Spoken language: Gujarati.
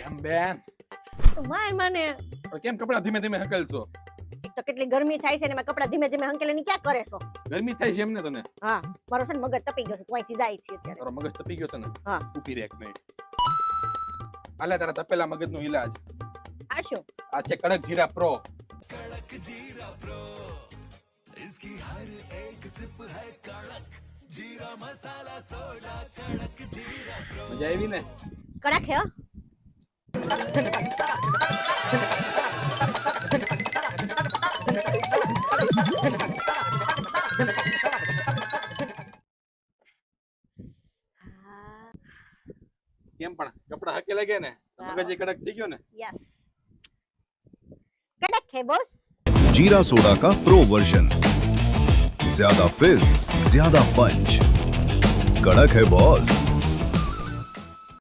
કેમ બેન માર મને કેમ કપડા ધીમે ધીમે હકેલશો? એક તો કેટલી ગરમી થાય છે ને મેં કપડા ધીમે ધીમે હંકેલીને ક્યાં કરે છો? ગરમી થાય છે એમને તને? હા મારો છે ને મગજ તપી ગયો છે તું અહીંથી જાય છે અત્યારે. તારો મગજ તપી ગયો છે ને? હા. ઊભી રહે એક મિનિટ. આલે તારા તપેલા મગજનો ઈલાજ. આ શું? આ છે કડક જીરા પ્રો. મજા આવી ને? કડક હે હો? કેમ પણ કપડા હકે લાગે ને? મગજ એ કડક થઈ ગયો ને? યસ કડક હે બોસ. जीरा सोडा का प्रो वर्जन, ज्यादा फिज, ज्यादा पंच, कड़क है बॉस।